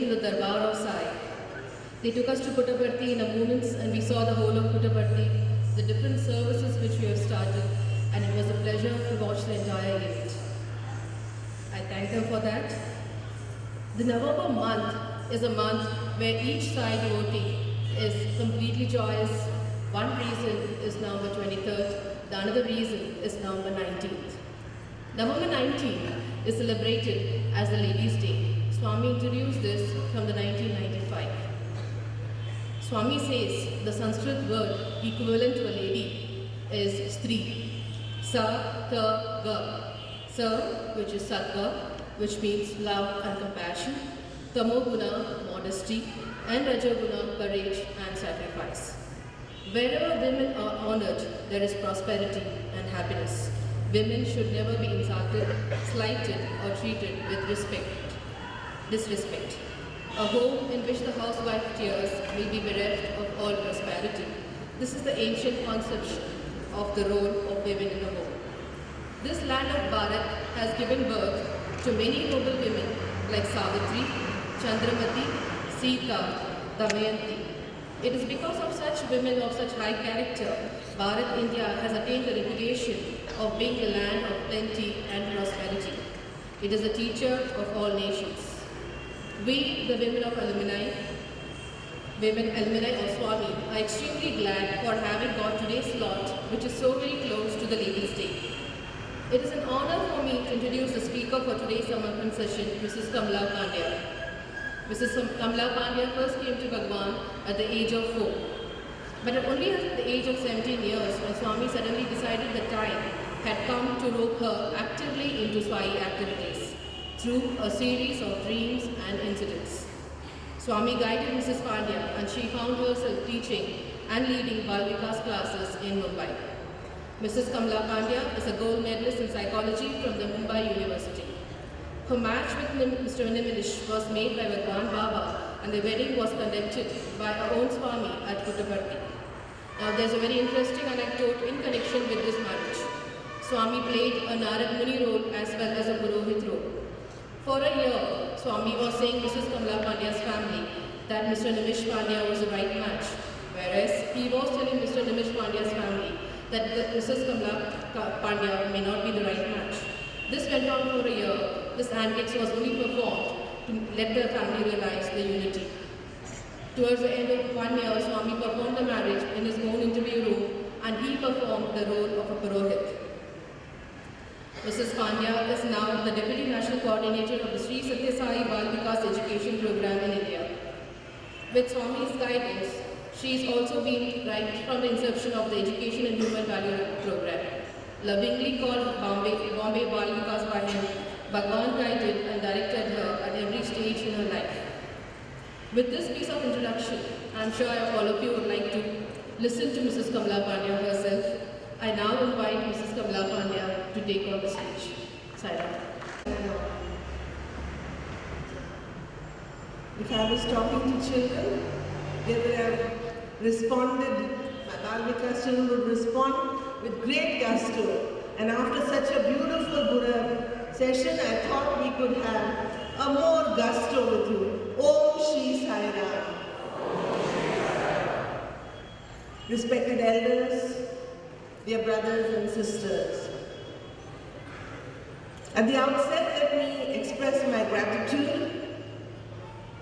to the Darbar of Sai. They took us to Puttaparthi in a moment and we saw the whole of Puttaparthi, the different services which we have started, and it was a pleasure to watch the entire event. I thank them for that. The November month is a month where each Sai devotee is completely joyous. One reason is November 23rd, the another reason is November 19th. November 19th is celebrated as the Ladies' Day. Swami introduced this from the 1995. Swami says the Sanskrit word equivalent to a lady is Stri. Sa-tha-ga. Sa, which is Sattva, which means love and compassion. Tamoguna, modesty. And Rajoguna, courage and sacrifice. Wherever women are honored, there is prosperity and happiness. Women should never be insulted, slighted or treated with disrespect. A home in which the housewife tears will be bereft of all prosperity. This is the ancient conception of the role of women in the home. This land of Bharat has given birth to many noble women like Savitri, Chandramati, Sita, Damayanti. It is because of such women of such high character, Bharat, India has attained the reputation of being a land of plenty and prosperity. It is a teacher of all nations. We, the women of alumni of Swami, are extremely glad for having got today's slot, which is so very close to the Ladies' Day. It is an honor for me to introduce the speaker for today's Samarpan session, Mrs. Kamala Pandya. Mrs. Kamala Pandya first came to Bhagawan at the age of 4. But only at the age of 17 years, when Swami suddenly decided the time had come to rope her actively into Swai activities through a series of dreams and incidents. Swami guided Mrs. Pandya and she found herself teaching and leading Vikas classes in Mumbai. Mrs. Kamala Pandya is a gold medalist in psychology from the Mumbai University. Her match with Mr. Nimilish was made by Bhagawan Baba and the wedding was conducted by our own Swami at Puttaparthi. Now there is a very interesting anecdote in connection with this marriage. Swami played a Narad Muni role as well as a Purohit role. For a year, Swami was saying Mrs. Kamala Pandya's family that Mr. Nimish Pandya was the right match, whereas he was telling Mr. Nimish Pandya's family that Mrs. Kamala Pandya may not be the right match. This went on for a year. This antics was only performed to let the family realize the unity. Towards the end of 1 year, Swami performed the marriage in his own interview room and he performed the role of a Purohit. Mrs. Pandya is now the Deputy National Coordinator of the Sri Sathya Sai Vikas Education Program in India. With Swami's guidance, she is also been right from the inception of the Education and Human Value Program. Lovingly called Bombay Vikas by him, Bhagawan guided and directed her at every stage in her life. With this piece of introduction, I am sure all of you would like to listen to Mrs. Kamala Pandya herself. I now invite Mrs. Kamala Pandya to take on the stage. Saira. If I was talking to children, they would have responded, my Vikas children would respond with great gusto. And after such a beautiful Buddha session, I thought we could have a more gusto with you. Om Shri Sai Ram. Respected elders, dear brothers and sisters. At the outset, let me express my gratitude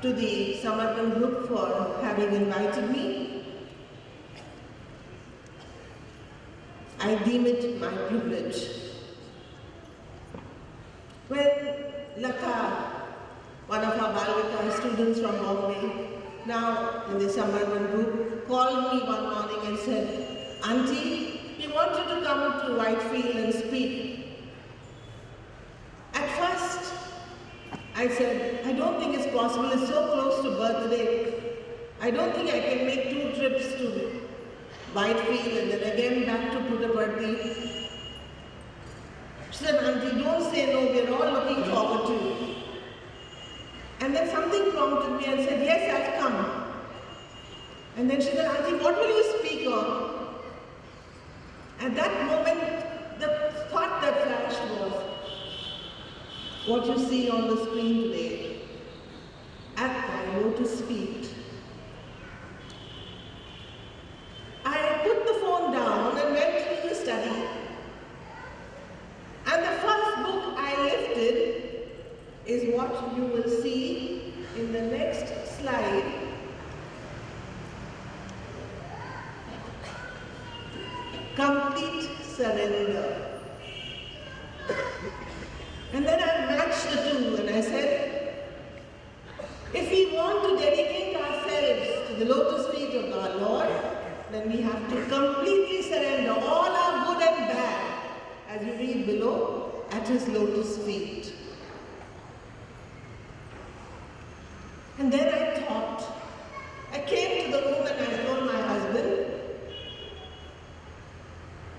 to the Samarpan group for having invited me. I deem it my privilege. When Lata, one of our Bhagawan students from Bombay, now in the Samarpan group, called me one morning and said, "Auntie, we want you to come to Whitefield and speak." At first, I said, I don't think it's possible, it's so close to birthday. I don't think I can make 2 trips to Whitefield and then again back to Puttaparthi. She said, "Auntie, don't say no, we're all looking forward to it." And then something prompted me and said, "Yes, I'll come." And then she said, "Auntie, what will you speak on?" At that moment, the thought that flashed was what you see on the screen today. At Lotus Feet, I put the phone down and went through the study. And the first book I lifted is what you will see in the next slide. Complete Surrender. And then I matched the two and I said, if we want to dedicate ourselves to the lotus feet of our Lord, then we have to completely surrender all our good and bad, as you read below, at His lotus feet. And then I thought, I came to the room and I told my husband,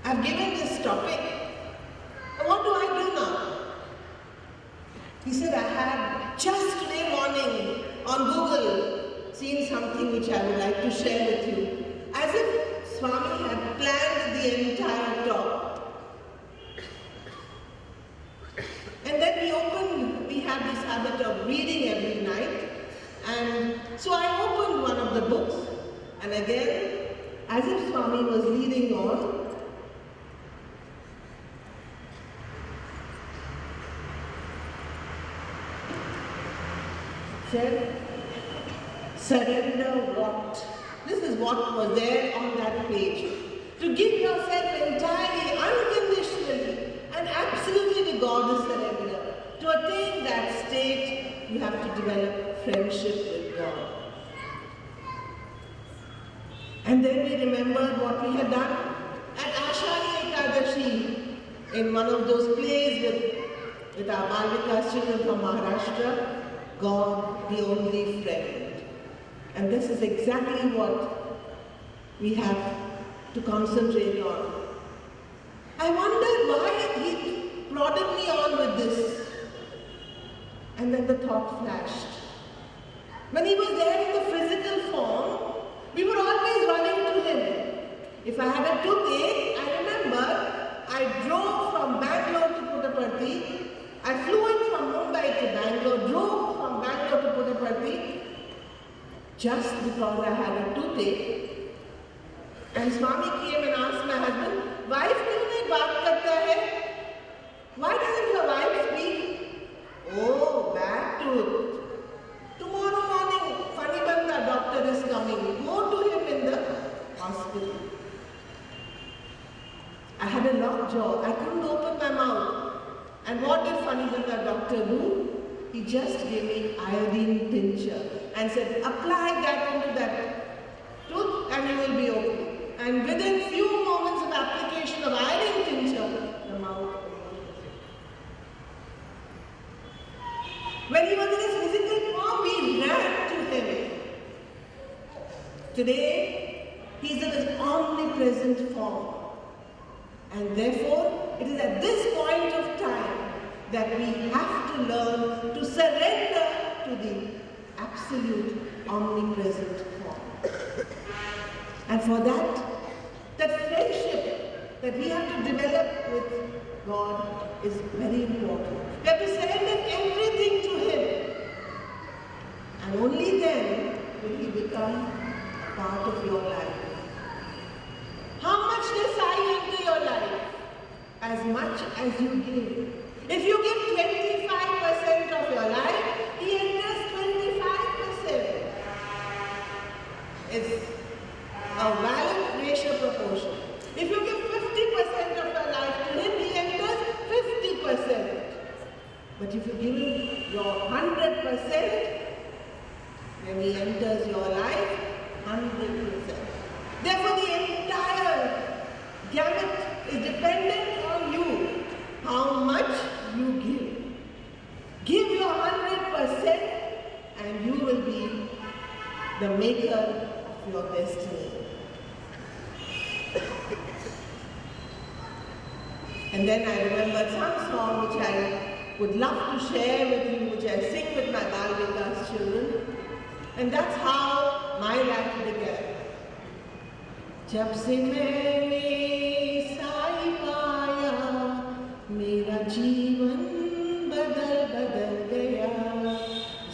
I've given this topic, what do I do now? He said, I had just today morning on Google seen something which I would like to share with you. As if Swami had planned the entire talk. And then we have this habit of reading every night. And so I opened one of the books. And again, as if Swami was leading on, said, surrender what? This is what was there on that page. To give yourself entirely, unconditionally, and absolutely to God is surrender. To attain that state, you have to develop friendship with God. And then we remembered what we had done at Ashani Ekadashi, in one of those plays with our Vikas children from Maharashtra, God, the only friend. And this is exactly what we have to concentrate on. I wondered why He prodded me on with this. And then the thought flashed. When He was there in the physical form, we were always running to Him. If I had a toothache, I remember I drove from Bangalore to Puttaparthi. I flew in from Mumbai to Bangalore, drove from Bangalore to Puttaparthi, just because I had a toothache. And Swami came and asked my husband, wife, kyun nahi baat karta hai? Why doesn't your wife speak? Oh, bad tooth. Tomorrow morning, funny banda doctor is coming. Go to him in the hospital. I had a locked jaw. I couldn't open my mouth. And what did funny banda doctor do? He just gave me iodine tincture and said, apply that into that tooth and you will be okay. And within few moments of application of iodine tincture, the mouth opened. When He was in His physical form, we ran to Him. Today, He is in His omnipresent form. And therefore, it is at this point of time that we have to learn to surrender to the absolute omnipresent form. And for that friendship that we have to develop with God is very important. We have to surrender everything to Him. And only then will He become a part of your life. How much does I enter your life? As much as you give. If you give 25% of your life, He enters 25%. It's a valid ratio proportion. If you give 50% of your life to Him, He enters 50%. But if you give Him your 100%, then He enters your life 100%. Therefore, the entire gamut is dependent on you, how much you give. Give your 100% and you will be the maker of your destiny. And then I remembered some song which I would love to share with you, which I sing with my Vikas children. And that's how my life began. जब से मैंने साई पाया, मेरा जीवन बदल गया.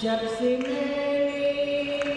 जब से मैंने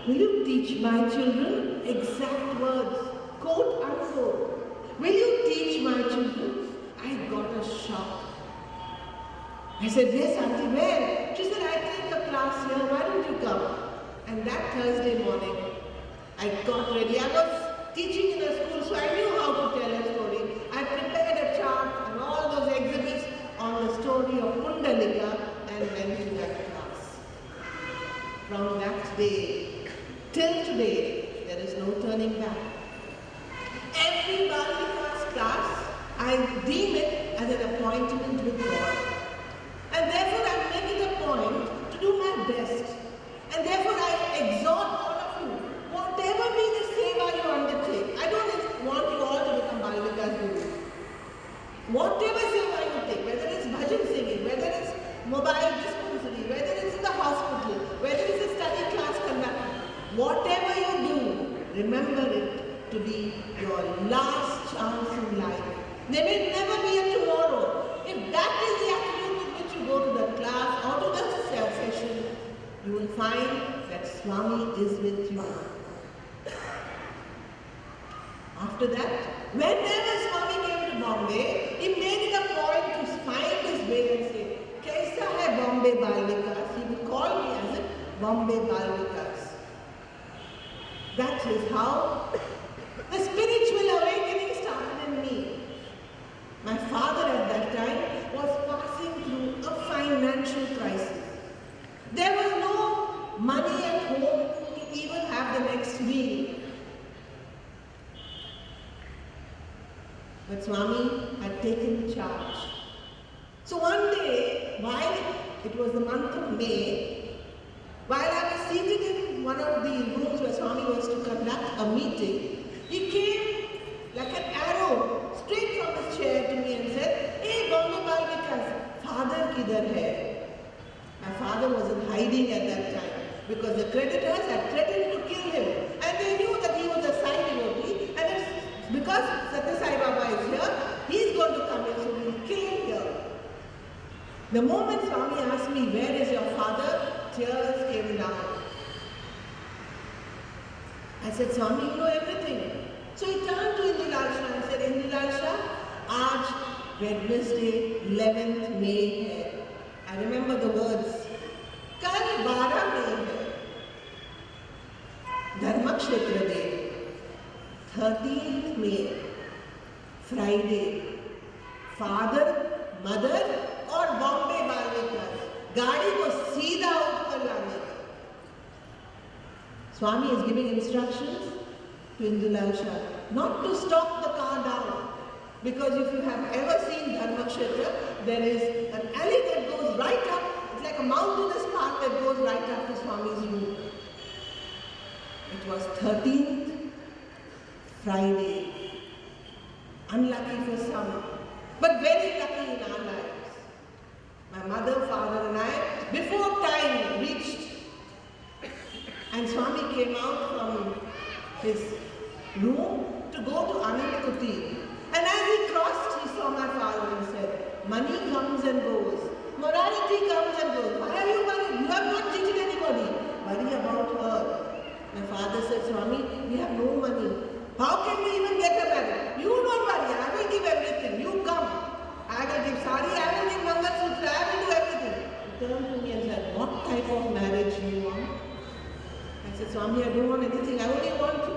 Will you teach my children exact words, quote unquote? will you teach my children? I got a shock. I said, yes, auntie, where? She said, I take a class here, why don't you come? And that Thursday morning, I got ready. I was teaching in a school, so I knew how to tell a story. I prepared a chart and all those exhibits on the story of Pundalika and went to that class. From that day till today, there is no turning back. Every Bhagava's class, I deem it as an appointment with God. And therefore I make it a point to do my best. And therefore I exhort all of you, whatever be the seva you undertake, I don't want you all to become Bhagava's guru. Whatever seva you take, whether it's bhajan singing, whether it's mobile dispensary, whether it's in the hospital, whether it's a study class conducting, whatever you do, remember it to be your last chance in life. There may never be a tomorrow. If that is the attitude with which you go to the class or to the session, you will find that Swami is with you. After that, whenever Swami came to Bombay, he made it a point to find his way and say, Kaisa hai Bombay Bal Vikas? He would call me as it Bombay Bal Vikas. That is how the spiritual awakening started in me. My father at that time was passing through a financial crisis. There was no money at home to even have the next meal. But Swami had taken charge. So one day, while it was the month of May, while I was seated in one of the rooms where Swami was to conduct a meeting, he came like an arrow straight from his chair to me and said, "Hey, Bombay Bal Vikas, father kidhar hai?" My father was in hiding at that time because the creditors had threatened to kill him and they knew that he was a Sai devotee, and it's because Sathya Sai Baba is here, he is going to come in, so we will kill him here. The moment Swami asked me, "Where is your father?" tears came down. I said, "Swami, you know everything." So he turned to Indulal Shah and said, "Indulal Shah, aaj Wednesday 11th May hai." I remember the words. Kal 12 May hai. Dharmakshetra Day. 13th May. Friday. Father, mother और Bombay बालवे class गाड़ी को सीधा ऊपर लाने का. Swami is giving instructions to Indulal Shah not to stop the car down, because if you have ever seen Dharmakshetra, there is an alley that goes right up. It's like a mountainous path that goes right up to Swami's room. It was 13th Friday. Unlucky for some, but very lucky in our lives. My mother, father and I, before time reached, and Swami came out from his room to go to Anand Kuti. And as he crossed, he saw my father and said, "Money comes and goes. Morality comes and goes. Why are you worried? You have not cheated anybody. Worry about her." My father said, "Swami, we have no money. How can we even get her married? You don't worry. I will give everything. You come. I will give sari, I will give Mangal Sutra, I will do everything." He turned to me and said, "What type of marriage do you want?" I said, "Swami, I don't want anything. I only want you.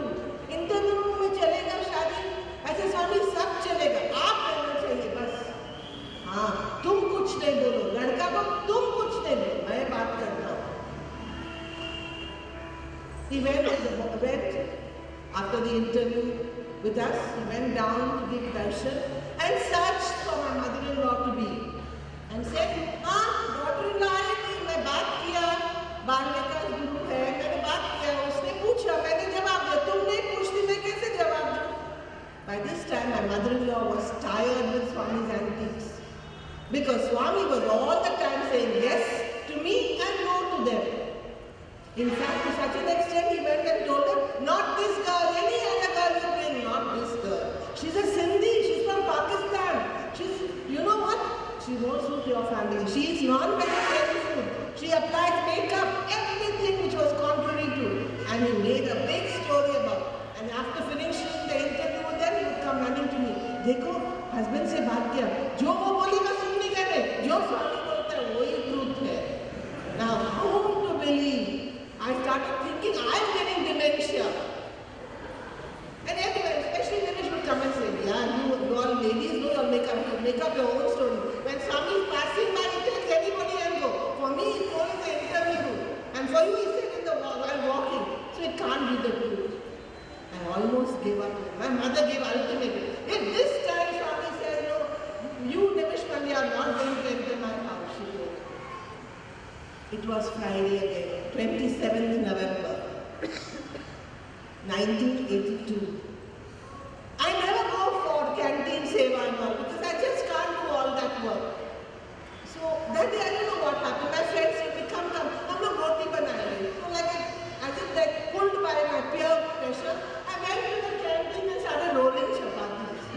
Interview में चलेगा शादी?" I said, "Swami, सब चलेगा. आप रहना चाहिए बस. हाँ, तुम कुछ नहीं बोलो. लड़का को तुम कुछ नहीं बोलो. मैं बात करता हूँ." He went after the interview with us. He went down to give darshan and searched for my mother-in-law to be, and said, "हाँ, daughter-in-law आई थी. मैं बात किया. बालवे का गुरु है. मैंने बात किया. उसने पूछा. मैंने जवाब दिया. तुम नहीं पूछती मैं कैसे जवाब दूँ?" By this time, my mother-in-law was tired with Swami's antics, because Swami was all the time saying yes to me and no to them. In fact, to such an extent, he went and told her, "Not this girl, any other girl you bring, not this girl. She's a Sindhi, she's from Pakistan. She's, you know what? She won't suit your family. She is non-vegetarian food. She applies makeup, everything which was contrary to." And he made a big story about it. And after finishing the interview with them, he would come running to me. देखो husband से बात किया, जो वो बोलेगा सुन नहीं कर रहे, जो स्वामी बोलता है वही ट्रूथ है. Now how to believe? I started thinking I am getting dementia. And everyone, especially Nilesh, would come and say, yeah, you all ladies know your makeup, you make up your own story. When Swami is passing by, he tells anybody and go. For me, he told in the interview room. And for you, he said in the while walking. So it can't be the truth. I almost gave up. My mother gave ultimatum. If this time Swami says, no, you Nilesh Pandya are not going to enter my house, she told. It was Friday again, 27th November. 1982. I never go for canteen seva and all because I just can't do all that work. So that day I don't know what happened. My friends said, come, hum log roti banaye. So like I just like pulled by my peer pressure, I went to the canteen and started rolling chapatis.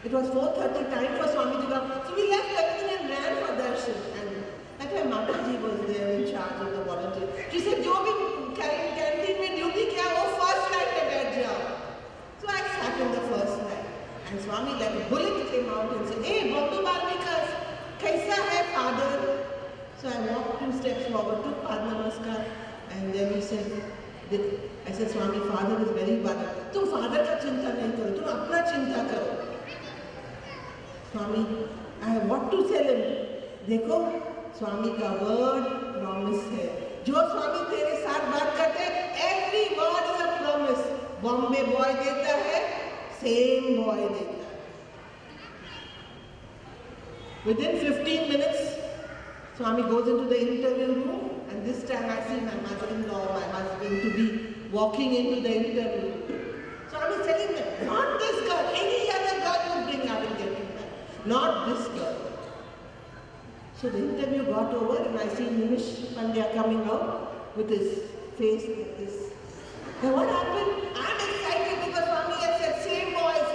It was 4:30 time for Swami to come. So we left everything and ran for darshan. And that time Mataji was there in charge of the volunteer. She said, jo bhi canteen mein duty kiya wo first line mein baith jao. So I sat in the first line. And Swami like a bullet came out and said, hey, Vikas, kaisa hai father? So I walked 2 steps forward, took Pad Namaskar, and then he said, I said, Swami, father is very worried. Tum father ka chinta nahi karo, tum apna chinta karo. Swami, I have what to tell him. देखो स्वामी का word promise है. जो स्वामी तेरे साथ बात करते हैं, every word is a promise. Bombay boy देता है, same boy देता है. Within 15 minutes, Swami goes into the interview room, and this time I see my mother-in-law, my husband, to be walking into the interview. Swami is telling me, not this girl, any other girl you bring, I will get you back. Not this girl. So the interview got over and I see Nilesh Pandya coming out with his face like this. Now what happened? I'm excited because Swami had said same voice.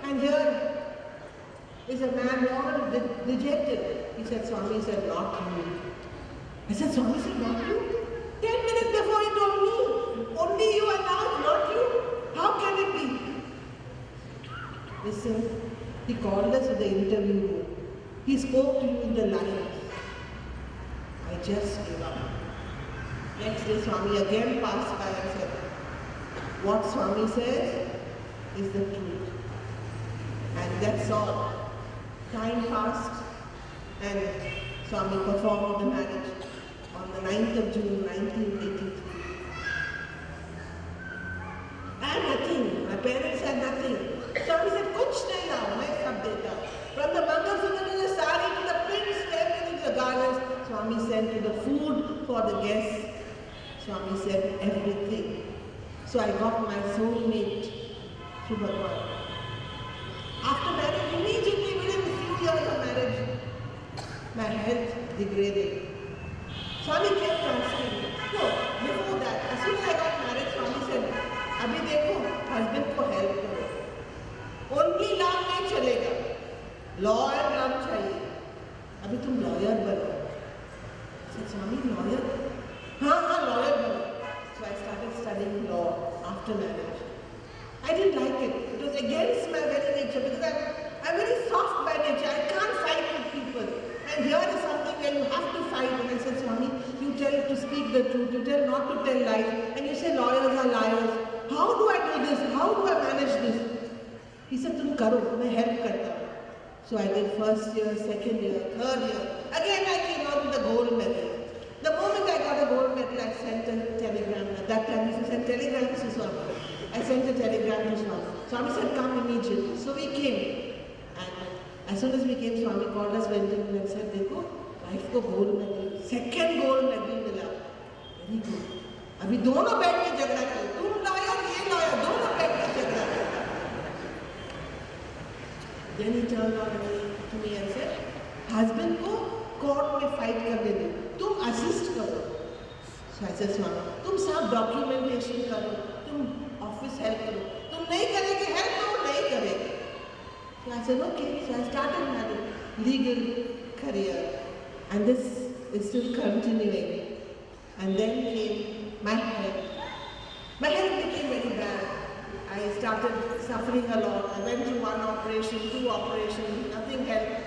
And here is a man all rejected. He said, Swami said, not you. I said, Swami said, not you? 10 minutes before he told me, only you and now, not you. How can it be? Listen, he called us to the interview room. He spoke to you in the line. I just gave up. Next day, Swami again passed by and said, what Swami says is the truth. And that's all. Time passed and Swami performed the marriage on the 9th of June, 1983. I had nothing. My parents had nothing. Swami said, kuch nahi lao, main sab deta. From the Mangalsutra to the sari to the prints, everything, the garlands, Swami sent to the food for the guests. Swami said everything. So I got my soulmate through Bhagawan. After marriage, immediately within a few years of marriage, my health degraded. Swami kept asking me. No, before that, as soon as I got married, Swami said, Abhi dekho, husband ko help karo. Only love nahi chalega. Law and love chahiye. Abhi tum lawyer bano. I said, Swami, lawyer? Haan, lawyer bano. So I started studying law after marriage. I didn't like it. It was against my very nature because I'm very soft by nature. I can't fight with people. And here is something where you have to fight. And I said, Swami, you tell to speak the truth. You tell not to tell lies. And you say lawyers are liars. How do I do this? How do I manage this? He said, tum karo, main help karta. So I did first year, second year, third year. Again I came out with the gold medal. The moment I got a gold medal, I sent a telegram. At that time, I sent telegram to Swami. I sent a telegram to Swami. Swami said, come immediately. So we came. And as soon as we came, Swami called us, went in and said, Dekho, wife ko gold medal. Second gold medal mila. Very good. Abhi dono बैठ के झगड़ा करो. तुम lawyer, ये lawyer, दोनों बैठ के झगड़ा करो. Then he turned on to me and said, husband को court में fight करने दो. तुम assist करो. So I said, Swami, तुम सब documentation करो. तुम office help करो. तुम नहीं करेगे help तो नहीं करेगे. So I said, okay. So I started my legal career. And this is still continuing. And then came my health. My health became very bad. I started started suffering a lot. I went through 1 operation, 2 operations, nothing helped.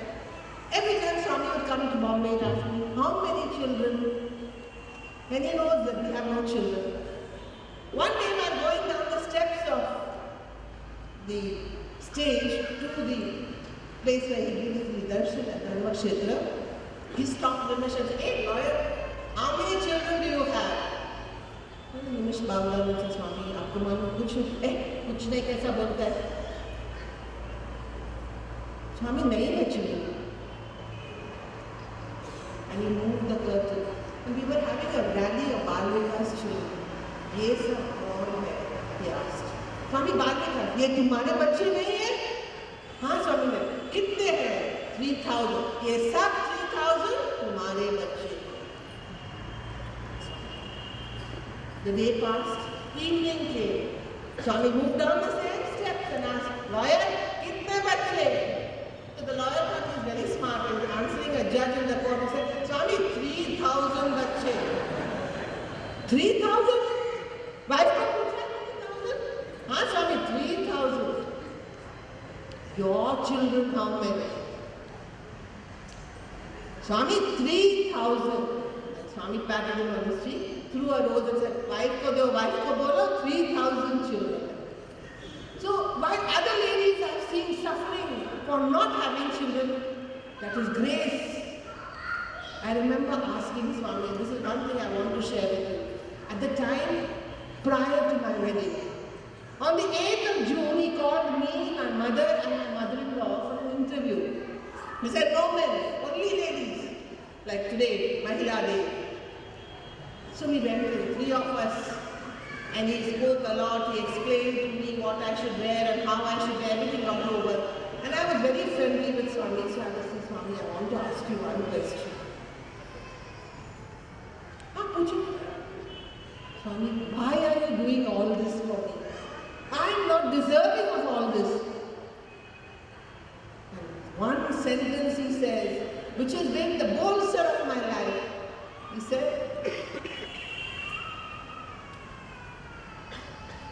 Every time Swami would come to Bombay and ask me, how many children? And he knows that we have no children. One day I'm going down the steps of the stage to the place where he gives the darshan at Dharma Kshetra. He stopped Ramesh and said, hey lawyer, how many children do you have? Ramesh Bhagawan and said, Swami, aapko malum kuch nahi kaisa bolta hai? Swami, nahi hai children. And he moved the curtain. And we were having a rally of Bal Vikas children. ये सब कौन है? He asked. स्वामी बाल विकास, ये तुम्हारे बच्चे नहीं हैं? हाँ स्वामी ने. कितने हैं? 3,000. ये सब 3,000 तुम्हारे बच्चे. The day passed. Evening came. Swami moved down the same steps and asked, lawyer, कितने बच्चे? So the lawyer thought he was very smart and was answering a judge in the court. He said, Swami, 3,000 बच्चे. 3,000? Wife को पूछा 3,000? हाँ Swami, 3,000. Your children how many? Swami, 3,000. And Swami patted him on his cheek, threw a rose and said, wife ko bolo, 3,000 children. So while other ladies are seeing suffering for not having children, that is grace. I remember asking Swami, and this is one thing I want to share with you. At the time, prior to my wedding, on the 8th of June, he called me, my mother and my mother-in-law for an interview. He said, no men, only ladies. Like today, Mahila Day. So we went in, 3 of us, and he spoke a lot. He explained to me what I should wear and how I should wear, everything all over. And I was very friendly with Swami, so I said, Swami, I want to ask you one question. Swami, why are you doing all this for me? I am not deserving of all this. And one sentence he says, which has been the bolster of my life. He said,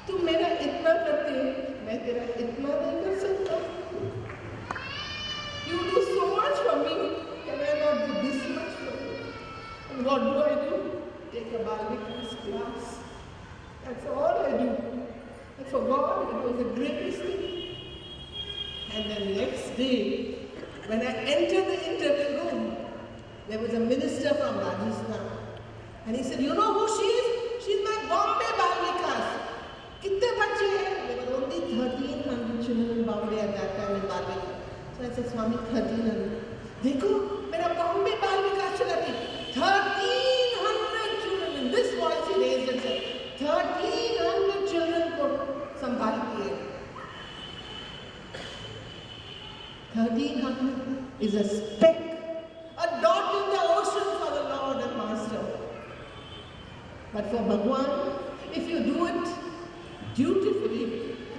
तुम मेरा इतना करते हो, मैं तेरा इतना नहीं कर सकता. You do so much for me, can I not do this much for you? And what do I do? Take a Bal Vikas class. That's all I do. And for God, it was the greatest thing. And then next day, when I entered the interview room, there was a minister from Rajasthan. And he said, you know who she is? She's my Bombay Bal Vikas. Kitne bache hain? There were only 1,300 children in Bombay at that time in Bal Vikas. So I said, Swami, 1,300. Dekho, mera Bombay Bal Vikas chalati. 1,300 children. In this voice he raised and said, 1,300 children ko sambhal kiye. 1,300 is a speck, a dot in the ocean for the Lord and Master. But for Bhagawan, if you do it dutifully,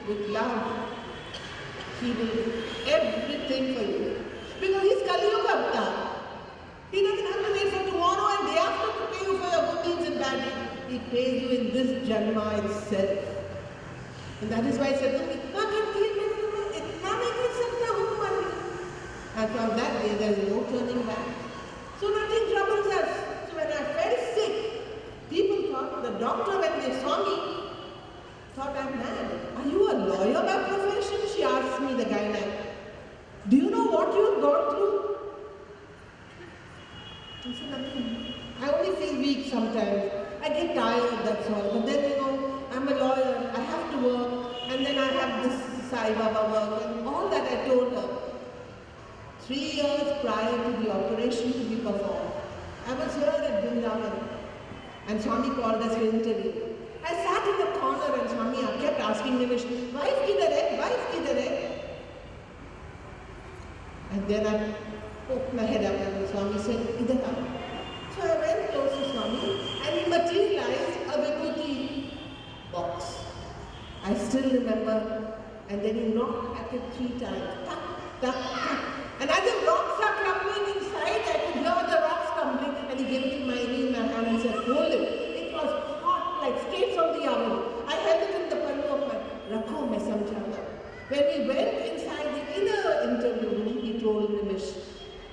with love, he will do everything for you. Because he's Kali Yuga Avatar. He doesn't have to wait for tomorrow and day after to pay you for your good deeds and bad deeds. He pays you in this Janma itself. And that is why he said to me, and from that day there is no turning back. So nothing troubles us. So when I fell sick, people thought, the doctor when they saw me, thought I'm mad. Are you a lawyer by profession? She asked me, the gynae. Do you know what you've gone through? I said, nothing. I only feel weak sometimes. I get tired, that's all. But then, you know, I'm a lawyer, I have to work, and then I have this Sai Baba work, and all that I told her. 3 years prior to the operation to be performed, I was here at Vrindavan, and Swami called us for interview. I sat in the corner and Swami kept asking me, wife kidhar hai? Wife kidhar hai? And then I poked my head up and Swami said, idhar aao. So I went close to Swami and he materialized a vibhuti box. I still remember, and then he knocked at it 3 times. Tuck, tuck, tuck. And as the rocks are crumbling inside, I could hear the rocks crumbling, and he gave me my knee in my hand and said, hold it. It was hot, like straight from the oven. I held it in the pallu of my rakho, main samjhi When we went inside the inner interview room, he told Nimish,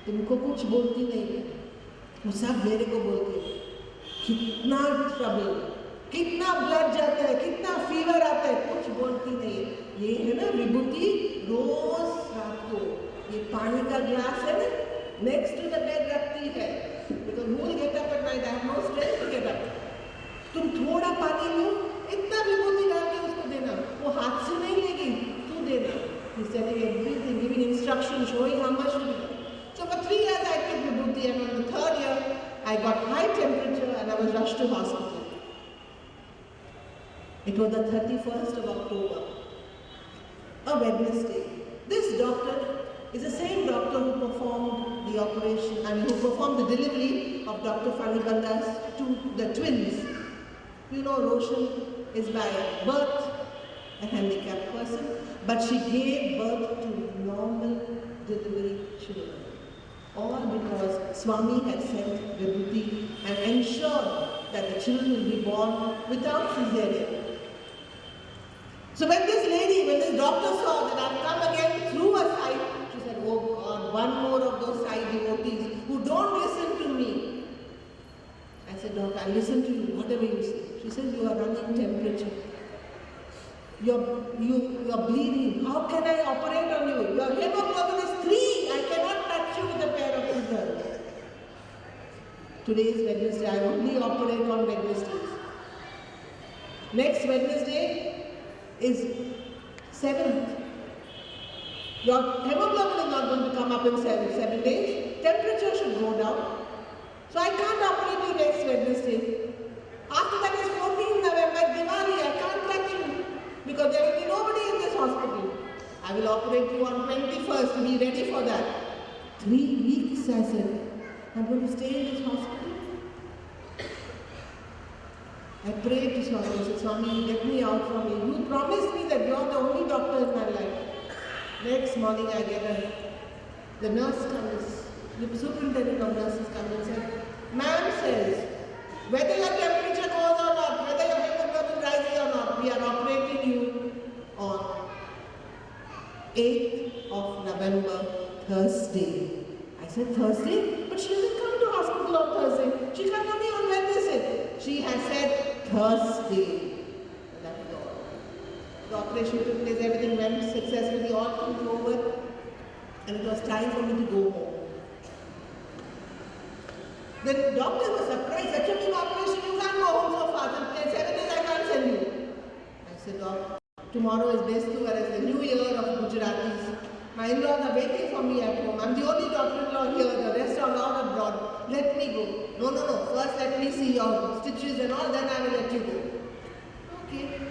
तुमको कुछ बोलती नहीं है, वो सब मेरे को बोलती है. कितना ट्रबल, कितना ब्लड जाता है, कितना फीवर आता है, कुछ बोलती नहीं है. ये है ना विभूति, रोज रात को ये पानी का ग्लास है ना, नेक्स्ट टू द बेड रखती है. Because who will get up at night? I have no strength to get up. तुम थोड़ा पानी लो, इतना विभूति डाल के उसको देना, वो हाथ से नहीं लेगी, तू देना. He's telling everything, giving instructions, showing how much to do. So for 3 years I took vibhuti, and on the 3rd year I got high temperature and I was rushed to hospital. It was the 31st of October, a Wednesday. This doctor is the same doctor who performed the operation and who performed the delivery of Dr. Pandya's the twins. You know, Roshan is by birth a handicapped person, but she gave birth to normal delivery children. All because Swami had sent Vibhuti and ensured that the children will be born without cesarean. So when this doctor saw that I've come again through a sight, she said, oh God, one more of those Sai devotees who don't listen to me. I said, Doctor, I listen to you, whatever you say. She says, you are running temperature. You're bleeding. How can I operate on you? Your hemoglobin is 3. I cannot touch you with a pair of scissors. Today is Wednesday. I only operate on Wednesdays. Next Wednesday is 7th. Your hemoglobin is not going to come up in 7 days. Temperature should go down. So I can't operate you next Wednesday. After that is 14th November, Diwali. I can't touch you because there will be nobody in this hospital. I will operate you on 21st. Be ready for that. 3 weeks, I said. I'm going to stay in this hospital. I prayed to Swami. I said, Swami, get me out from here. You promised me that you're the only doctor in my life. Next morning, I get the nurse comes, the superintendent of nurses comes and said, Ma'am says, whether your temperature goes or not, whether your hemoglobin rises or not, we are operating you on 8th of November, Thursday. I said, Thursday? But she doesn't come to hospital on Thursday. She comes only on Wednesday. She has said Thursday. That was all. The operation took place, everything went successfully, all things over, and it was time for me to go home. The doctor was surprised, such a big operation, you can't go home so fast. In 7 days I can't send you. I said, Doc, tomorrow is Bestu, whereas the new year of Gujaratis. My in-laws are waiting for me at home. I'm the only daughter-in-law here, the rest are all abroad. Let me go. No. First let me see your stitches and all, then I will let you go. Okay.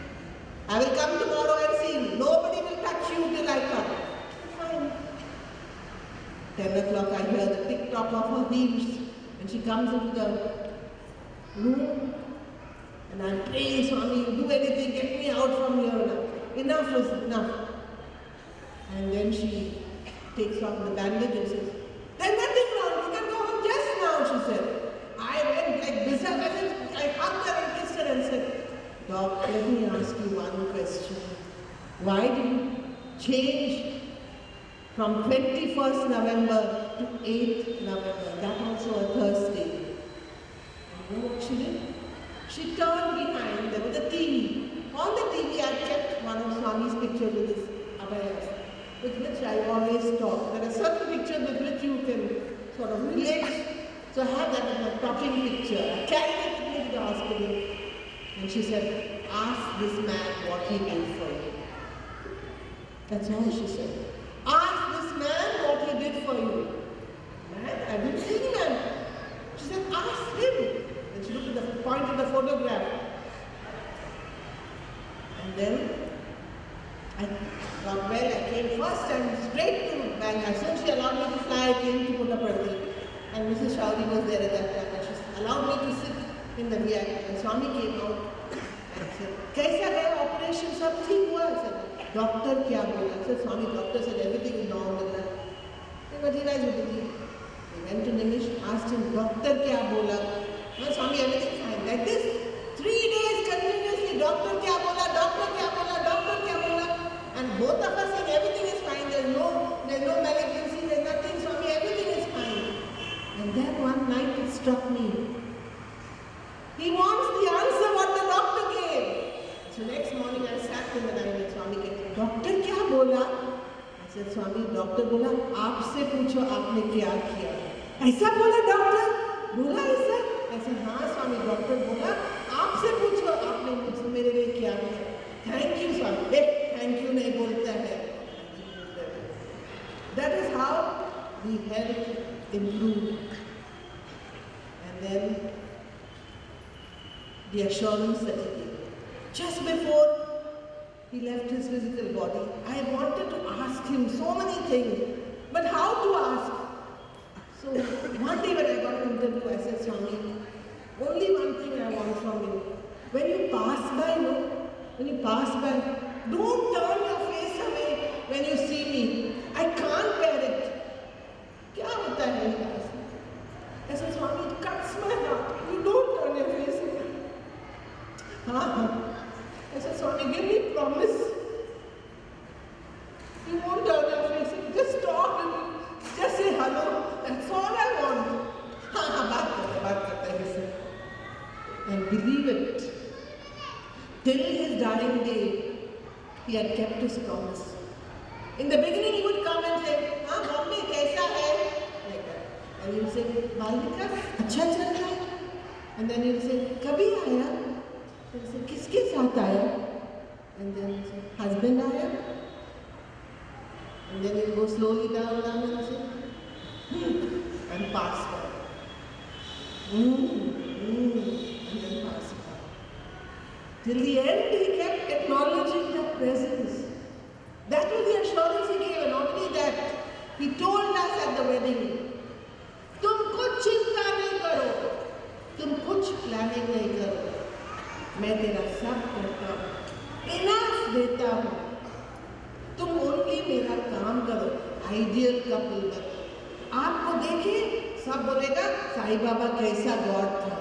I will come tomorrow and see you. Nobody will touch you till I come. Fine. 10 o'clock I hear the tick-tock of her heels. And she comes into the room and I'm praying, Swami, you do anything, get me out from here now. Enough is enough. And then she takes off the bandage and says, there's nothing wrong, you can go home just now, she said. I went like bizarre, I hugged her and kissed her and said, Doc, let me ask you one question. Why did you change from 21st November to 8th November, that also a Thursday? And you know what she did? She turned behind, there was a TV. On the TV I kept one of Swami's pictures with his abhayas, with which I always talk. There are certain pictures with which you can sort of relate. So I had that as a talking picture. I carried it with me to the hospital. And she said, ask this man what he did for you. That's all she said. Ask this man what he did for you. Man, I didn't see the man. She said, ask him. And she looked at the point of the photograph. And then I got well. I came first and straight to Bangalore. As soon as she allowed me to fly, I came to Puttaparthi. And Mrs. Shauri was there at that time. And she allowed me to sit in the VIP. And Swami came out and said, Kaisa gaya operation, sab theek hua? I said, Doctor kya bola? I said, Swami, doctor said everything is normal. But he was with me. He went to Nimish, asked him, Doctor kya bola? No, Swami, everything fine. Like this, 3 days continuously, Doctor kya bola, Doctor kya bola, Doctor kya bola. And both of us next morning I sat in the night with Swami came, Doctor क्या बोला? I said, Swami, doctor बोला, आपसे पूछो आपने क्या किया? ऐसा बोला doctor? बोला ऐसा? I said, हाँ Swami, doctor बोला, आपसे पूछो आपने मुझसे मेरे लिए क्या किया? Thank you Swami. Thank you नहीं बोलता है. That is how the health improved. And then the assurance that he gave. Just before he left his physical body, I wanted to ask him so many things, but how to ask? So one day when I got an interview, I said, Swami, only one thing I want from you. When you pass by, don't turn your face away when you see me. I can't bear it. क्या होता है? I said, Swami, it cuts my heart. You don't turn your face away. I said, Swami, give me promise. You won't turn your face away. Just talk to me. Just say hello. That's all I want. बात करता है he said. And believe it. Till his dying day, he had kept his promise. In the beginning, he would come and say, Mummy, kaisa hai? Like that. And he would say, Vikas, अच्छा चल रहा है. And then he would say, कभी आया? And he would say, किसके साथ आया? And then he would say, husband आया? And then he would go slowly down and say, and pass by. And then pass by. Till the end, he kept acknowledging that presence. That was the assurance he gave, and not only that, he told us at the wedding, तुम कुछ चिंता नहीं करो, तुम कुछ planning नहीं करो, मैं तेरा सब करता हूँ, इनाफ देता हूँ, तुम ओनली मेरा काम करो, आइडियल कपल बनो. आपको देखे, सब बोलेगा साईं बाबा कैसा गॉड था.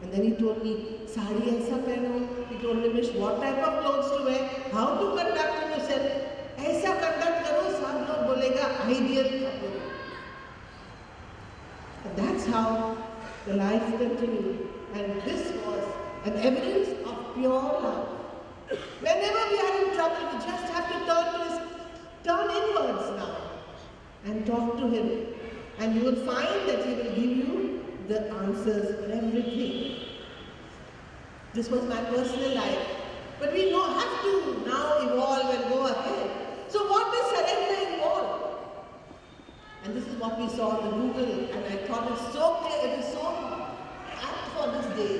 And then he told me, sari ऐसा पहनो. He told me, what type of clothes to wear, how to conduct yourself. ऐसा conduct करो, सब लोग बोलेगा ideal couple. And that's how the life continued. And this was an evidence of pure love. Whenever we are in trouble, we just have to turn inwards now and talk to him. And you will find that he will give you the answers for everything. This was my personal life. But we have to now evolve and go ahead. So what does surrender involve? And this is what we saw on the Google, and I thought it's so clear, it is so apt for this day.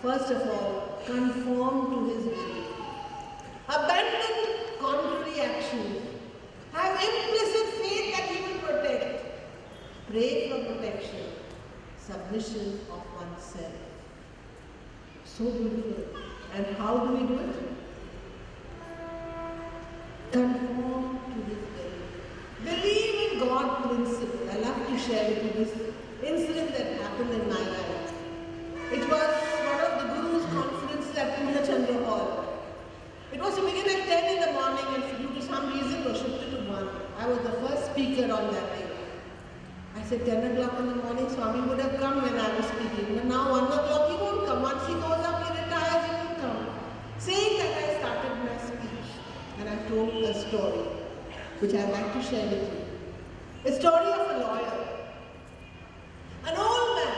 First of all, conform to his will. Abandon contrary actions. Have implicit faith that he will protect. Pray for protection. Submission of oneself. So beautiful. And how do we do it? Conform to his will. Believe in God principle. I love to share with you this incident that happened in my life. It was one of the Guru's conferences at Pune Chandra Hall. It was to begin at 10 in the morning, and due to some reason was shifted to 1. I was the first speaker on that day. I said 10 o'clock in the morning, Swami would have come when I was speaking. But now 1 o'clock he won't come. Once he goes up, he retires, he won't come. Saying that, I started my speech. And I told a story, which I'd like to share with you. A story of a lawyer. An old man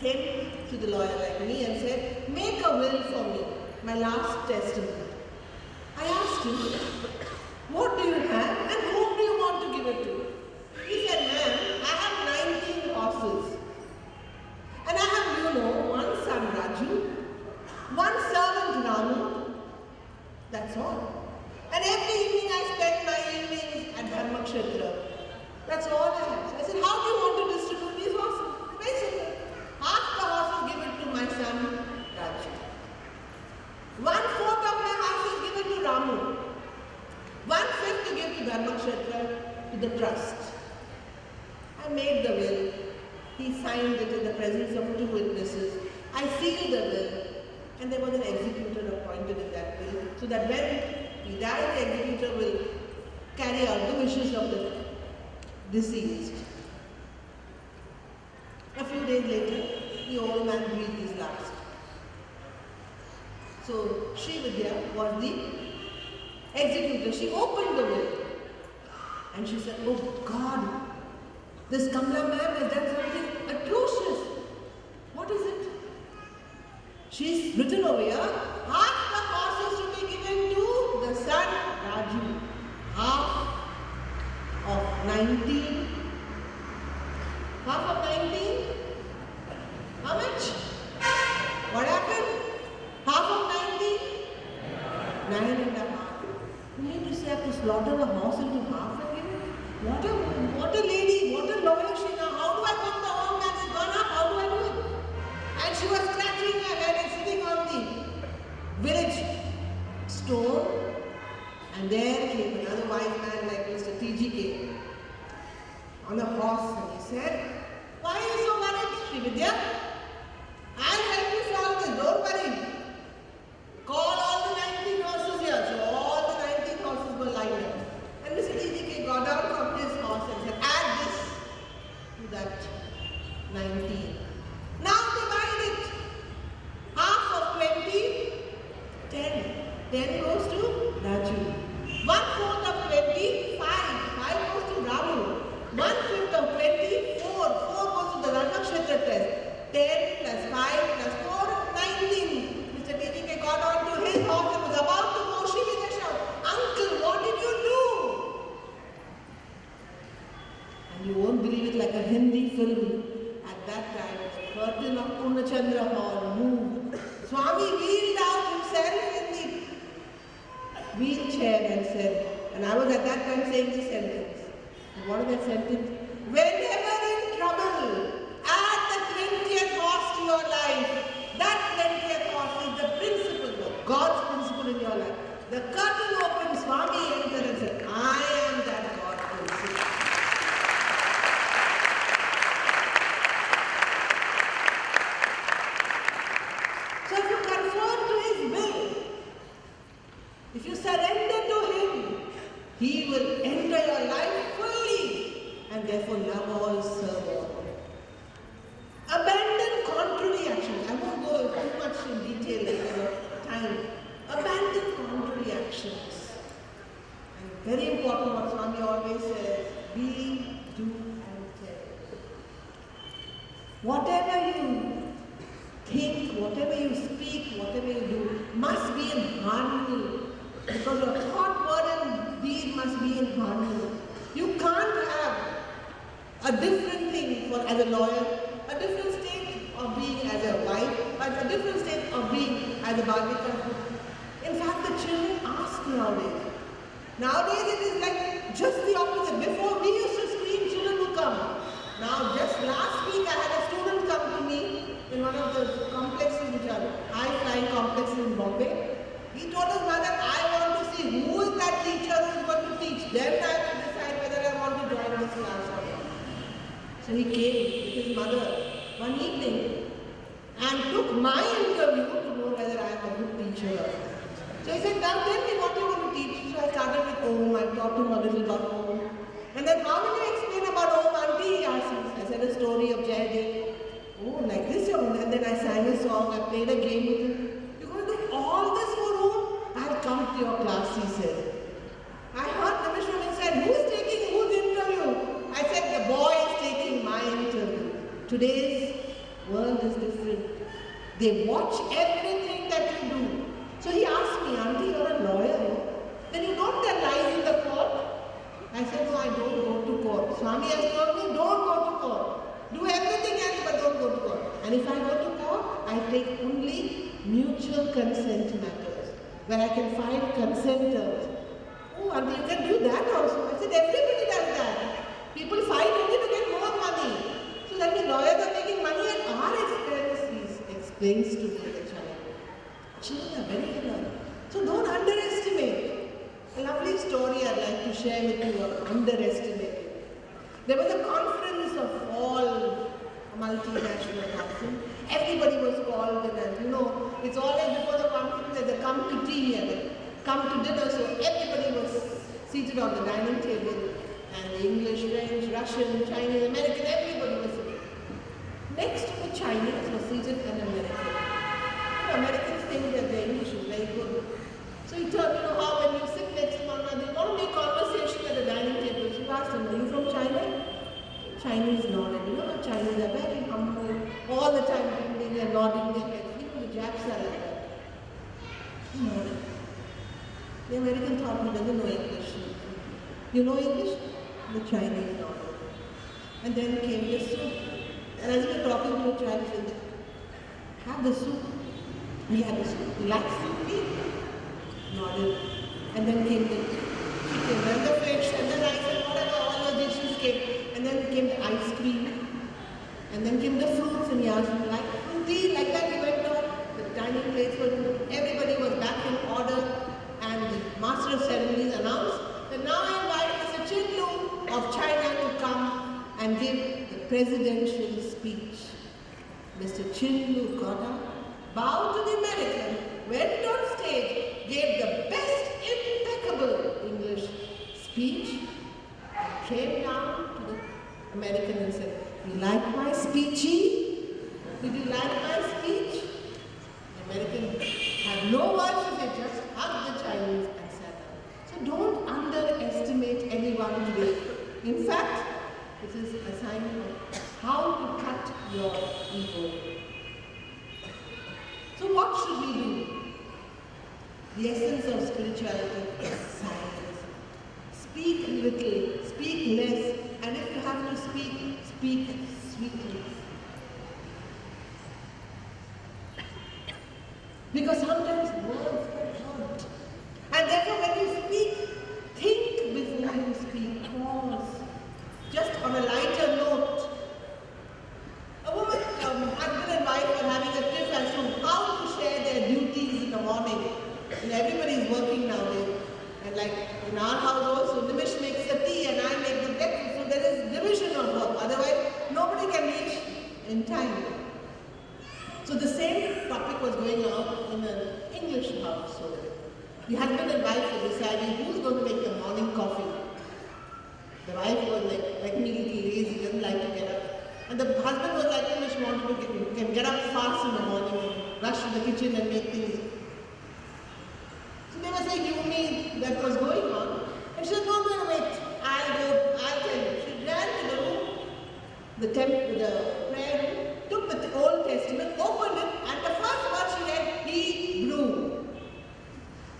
came to the lawyer like me and said, make a will for me, my last testament. I asked him, what do you have and whom do you want to give it to? He said, ma'am, I have 19 horses. And I have, one son Raju, one servant Ramu. That's all. And every evening I spend my evenings at Dharmakshetra. That's all I have. So I said, how do you want to distribute these horses? Very simple. Half the horses give it to my son Raju. 1/4 of my horses give it to Ramu. 1/5 to give to Dharmakshetra, to the trust. I made the will. He signed it in the presence of 2 witnesses. I sealed the will, and there was an executor appointed in that will, so that when he died, the executor will carry out the wishes of the deceased. A few days later, the old man breathed his last. So Sri Vidya was the executor. She opened the will and she said, oh God, this Kamala ma'am has done something atrocious. What is it? She's written over here, half the horses to be given to the son Raju. Half of 19. Half of 19? How much? What happened? Half of 90? 9.5. You mean to say I have to slaughter a horse into half and give it? What a lady, what a lawyer she now. How do I put the whole man is gone up? How do I do it? And she was scratching her head and sitting on the village stone. And there came another wise man like Mr. TGK on a horse and he said, why are you so worried, Sri Vidya? I'll help you solve this, don't worry. Call all the 19 horses here. So all the 19 horses were lined up. And Mr. TGK got down from his horse and said, add this to that 19. Now divide it. Half of 20, 10. 10 goes to Raju. 1/4 of 20, 5. 5 goes to Rahul. 1/5 of 20, 4. 4 goes to the Ranakshetra test. 10 plus 5 plus 4, 19. Mr. TGK got on to his horse and was about to go. She made a shout, Uncle, what did you do? And you won't believe it, like a Hindi film. At that time, the curtain of Purnachandra Hall moved. Swami wheeled out himself in the wheelchair and said, and I was at that time saying this sentence. And what is that sentence? Whenever in trouble, add the 20th horse to your life. That 20th horse is the principle, God's principle in your life. The curtain opened, Swami entered and said, I am that God principle. So if you conform to His will, if you surrender to Him, He will enter your life fully and therefore love all, serve all. Abandon contrary actions. I won't go too much in detail because of time. Abandon contrary actions. And very important what Swami always says, be, do and tell. Whatever you think, whatever you speak, whatever you do, must be in harmony. Because your thought, word and deed must be in harmony. You can't have a different thing as a lawyer, a different state of being as a wife, a different state of being as a Bhagavata. In fact, the children ask nowadays. Nowadays it is like just the opposite. Before we used to scream, children would come. Now just last week I had a student come to me in one of the complexes which are high-flying complexes in Bombay. He told his mother, I want to see who is that teacher who is going to teach. Then I will decide whether I want to join this class or not. So he came with his mother one evening and took my interview to know whether I am a good teacher or not. So he said, now tell me what you want to teach. So I started with Om. I taught him a little about Om. And then how will you explain about Om, auntie? He asked me. I said a story of Jayadev. Oh, like this, and then I sang a song. I played a game with him. You're going to do all this for Om? I'll come to your class, he said. I heard Nimish from inside, who's taking whose interview? I said, the boy is taking my interview. Today's world is different. They watch everything that you do. So he asked me, auntie, you're a lawyer. Then you don't tell lies in the court. I said, no, I don't go to court. Swami has told me, don't go to court. Do everything else, but don't go to court. And if I go to court, I take only mutual consent matters, where I can find consenters. Oh, auntie, you can do that also. I said, everybody does that. People fight only to get more money. So that means lawyers are making money at our expense, he explains to me, the child. Children are very clever. So don't underestimate. A lovely story I'd like to share with you on underestimating. There was a conference of all multinational conference. Everybody was called and you know, it's always before the conference there's a come to tea here, come to dinner, so everybody was seated on the dining table and the English, French, Russian, Chinese, American, everybody was sitting. Next to the Chinese was seated an American. The Americans think that their English is Chinese nodded. You know how Chinese are very humble, all the time bending and nodding their heads. Even the Japs are like that. He nodded. The American thought he doesn't know English. You know English? The Chinese nodded. And then came the soup. And as we were talking to a child, he said, have the soup. He had the soup. He likes soup. He nodded. And then came the chicken and the fish and the rice and whatever, all the dishes came. And then came the ice cream. And then came the fruits, and he asked me, like fruity, like that he went on. The dining plates were, everybody was back in order. And the master of ceremonies announced that now I invite Mr. Chinlu of China to come and give the presidential speech. Mr. Chinlu got up, bowed to the American, went on stage, gave the best impeccable English speech, and came down to the American and said, "You like my speechy? Did you like my speech?" The American had no words to say, just hugged the Chinese and sat down. So don't underestimate anyone today. In fact, this is a sign of how to cut your ego. So what should we do? The essence of spirituality is silence. Speak little, speak less, and if you have to speak, speak sweetly. Because sometimes words get hurt. And therefore when you speak, think before you speak. Pause. Just on a lighter note. A woman, husband and wife are having a tiff as to how to share their duties in the morning. And everybody is working nowadays. And like in our house also, Nimish makes the tea and I make the breakfast. So there is division of work. Otherwise, nobody can reach in time. So the same topic was going on in an English household. The husband and wife were deciding who's going to make the morning coffee. The wife was like me, little lazy, doesn't like to get up. And the husband was like, English wanted to can get up fast in the morning and rush to the kitchen and make things. So they were saying, you mean that was going on? And she said, no, wait, I'll tell you. She ran to the room, the prayer room, took the Old Testament, opened it, and the first word she read, Hebrew.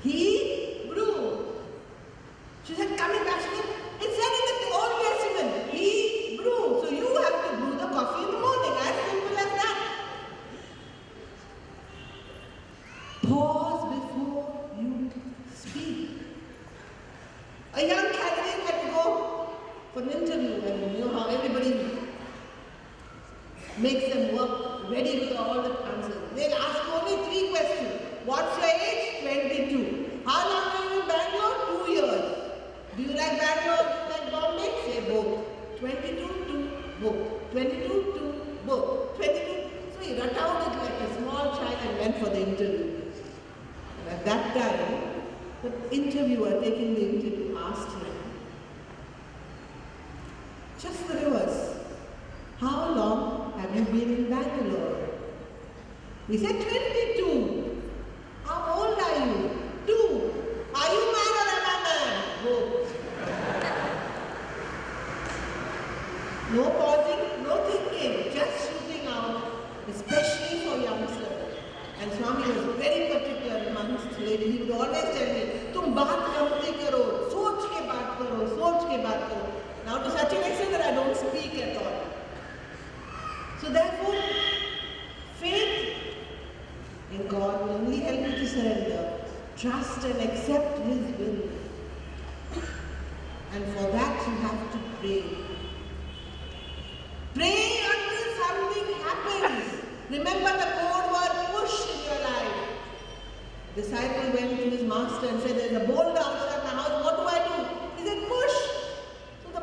Hebrew. She said, coming back, she said, it said in the Old Testament, Hebrew. So you have to brew the coffee in the morning, as simple as that. Pause before you speak. A young candidate had to go for an interview, and you know how everybody makes them work ready with all the answers. They'll ask only 3 questions. What's your age? 22. How long are you in Bangalore? 2 years. Do you like Bangalore? Like Bombay? Say both. 22 to both. 22 to both. 22. So he ran out it like a small child and went for the interview. And at that time, the interviewer taking the interview asked him, just the reverse. How long have you been in Bangalore? He said 22. How old are you? 2. Are you man or am I man? Both. No pausing, no thinking, just shooting out, especially for youngsters. And Swami was very particular amongst ladies. He would always tell me, "Tum baat kamti karo, soch ke baat karo, soch ke baat karo." Now to such an extent that I don't speak at all. So therefore, faith in God will only help you to surrender. Trust and accept His will. And for that you have to pray. Pray until something happens. Remember the code word push in your life. The disciple went to his master and said, there's a boulder outside my house, what do I do? He said, push. So the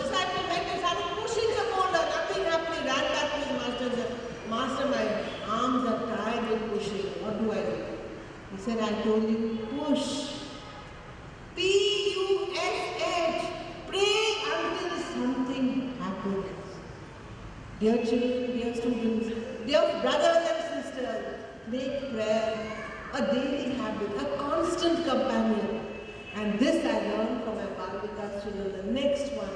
disciple went and started pushing the boulder. Nothing happened. He ran back to his master and said, Master, my arms are tired with pushing. What do I do? He said, I told you, push. P-U-S-H. Pray until something happens. Dear children, dear students, dear brothers and sisters, make prayer a daily habit, a constant companion. And this I learned from my Vikas children. The next one,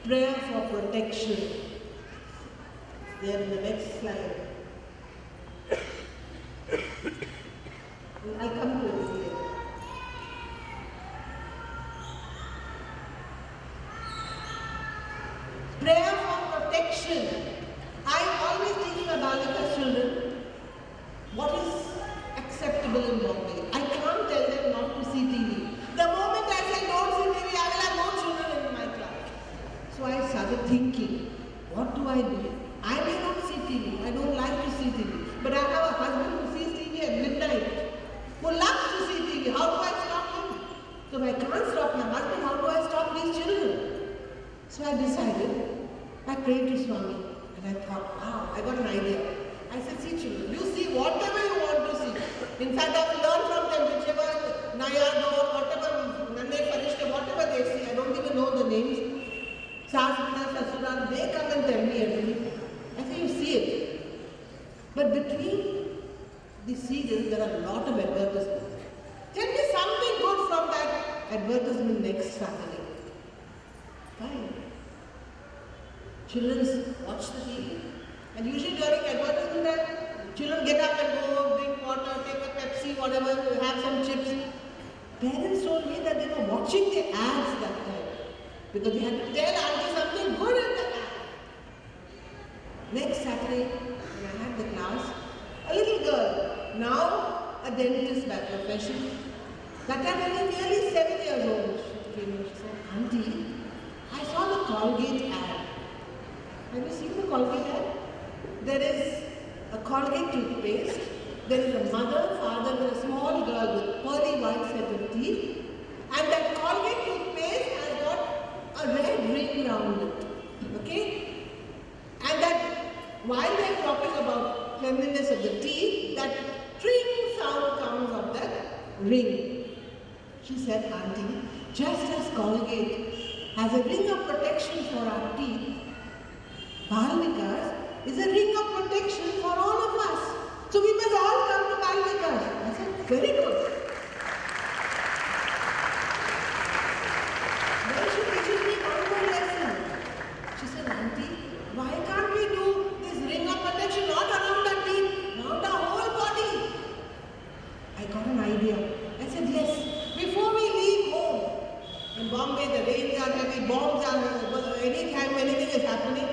prayer for protection. There in the next slide. I'll come to it later. Prayer for protection. I always teach my Balika's children what is acceptable in Bombay. I can't tell them not to see TV. The moment I say don't see TV, I will have no children in my class. So I started thinking, what do? I may not see TV. I don't like to see TV. But I have a husband who sees TV at midnight, who loves to see TV. How do I stop him? So if I can't stop my husband, how do I stop these children? So I decided, I prayed to Swami, and I thought, wow, I got an idea. I said, see children, you see whatever you want to see. In fact, I will learn from them, whichever Nayad or whatever, Nande Farishta, whatever they see, I don't even know the names. Sasura, Sasura, they come and tell me everything. I say, you see it. But between the serials, there are a lot of advertisements. Tell me something good from that advertisement next Saturday. Fine. Children watch the TV. And usually during advertisement time, children get up and go, drink water, take a Pepsi, whatever, have some chips. Parents told me that they were watching the ads that time. Because they had to tell auntie something good in the ad. Next Saturday, when I had the class, a little girl, now a dentist by profession, that time only nearly 7 years old, she came and she said, Auntie, I saw the Colgate ad. Have you seen the Colgate ad? There is a Colgate toothpaste, there is a mother, father with a small girl with pearly white set of teeth, and that Colgate toothpaste has got a red ring around it. Okay? And that while we are talking about cleanliness of the teeth, that tring sound comes of that ring. She said, Auntie, just as Colgate has a ring of protection for our teeth, Vikas is a ring of protection for all of us. So we must all come to Vikas. I said, very good. Then she teaches me one more lesson. She said, Auntie, why can't we do this ring of protection not around our teeth, around our whole body? I got an idea. I said, yes, before we leave home, in Bombay the rains are heavy, bombs are heavy, anytime anything is happening,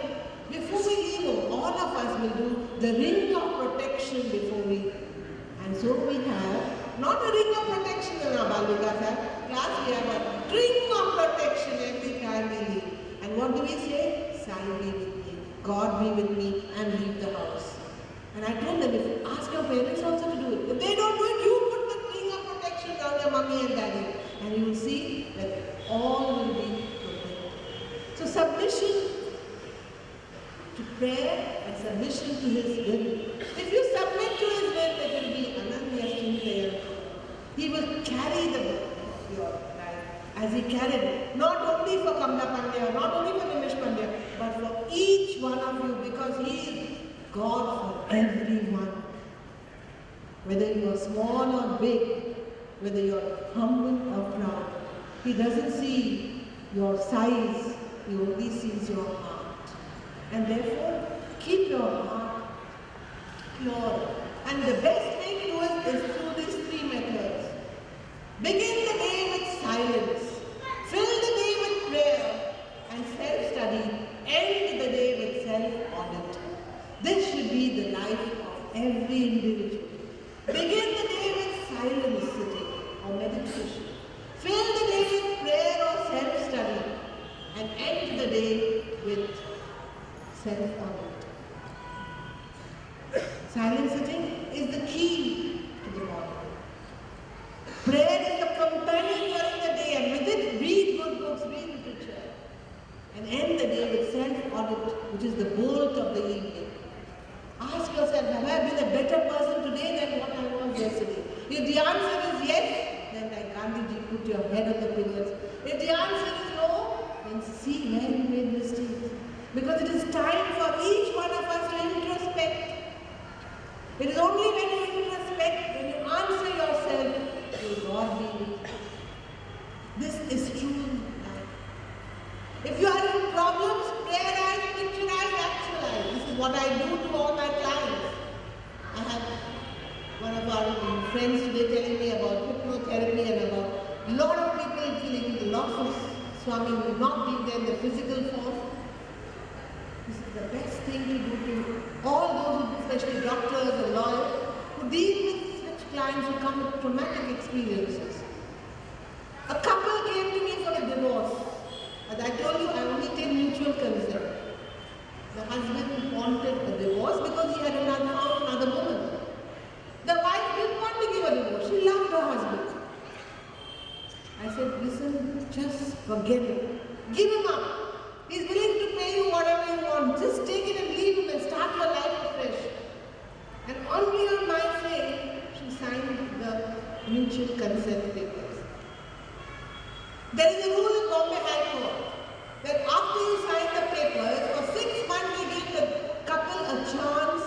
before we leave home, all of us will do the ring of protection before we. And so we have not a ring of protection in our Balvikas class, we have a ring of protection every time we leave. And what do we say? Sai be with me, God be with me, and leave the house. And I told them, if you ask your parents also to do it, if they don't do it, you put the ring of protection around your mommy and daddy, and you will see that all will be protected. So submission to prayer and submission to His will. If you submit to His will, it will be Ananya Chintaya. He will carry your life as He carried, not only for Kamala Pandya, not only for Nimish Pandya, but for each one of you, because He is God for everyone. Whether you are small or big, whether you are humble or proud, He doesn't see your size, He only sees your heart. And therefore, keep your heart pure. And the best way to do it is through these three methods. Begin the day with silence. Fill the day with prayer and self-study. End the day with self-audit. This should be the life of every individual. Begin the day with silence sitting or meditation. Fill the day with prayer or self-study. And end the day with self-audit. Silent sitting is the key to the morning. Prayer is the companion during the day, and with it, read good books, read literature. And end the day with self-audit, which is the bolt of the evening. Ask yourself, have I been a better person today than what I was yesterday? If the answer is yes, then like Gandhiji, put your head on the pillows. If the answer is no, then see where you made mistakes. Because it is time for each one of us to introspect. It is only when you introspect, when you answer yourself, will God be with you. This is true life. If you are in problem, best thing to do to all those, especially doctors and lawyers, who deal with such clients who come with traumatic experiences. A couple came to me for a divorce. As I told you, I only take mutual consent. The husband wanted a divorce because he had found another woman. The wife didn't want to give a divorce. She loved her husband. I said, listen, just forget it. Give him up. He's willing to pay you whatever you want. Just take it and leave him and start your life afresh. And only on my saying, she signed the mutual consent papers. There is a rule in Bombay High Court that after you sign the papers, for 6 months you give the couple a chance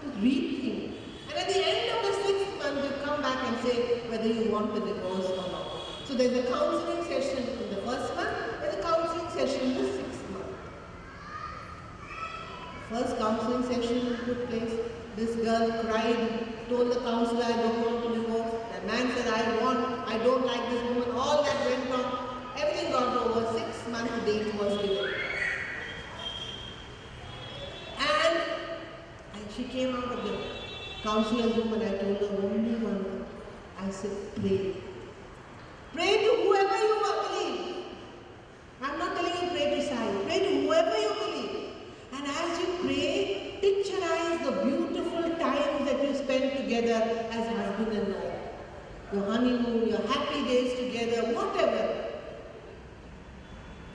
to rethink. And at the end of the 6th month, you come back and say whether you want the divorce or not. So there's a counseling session in the first month, there's a counseling session in the 6th month. First counseling session took place. This girl cried, told the counselor, I don't want to divorce. The man said, I don't like this woman. All that went on. Everything got over. 6 month date was given. And she came out of the counselor's room and I told her only one word. I said, pray. Pray to whoever you believe. I'm not telling you pray to Sai. Pray to whoever you believe. And as you pray, picturize the beautiful times that you spend together as husband and wife. Your honeymoon, your happy days together, whatever.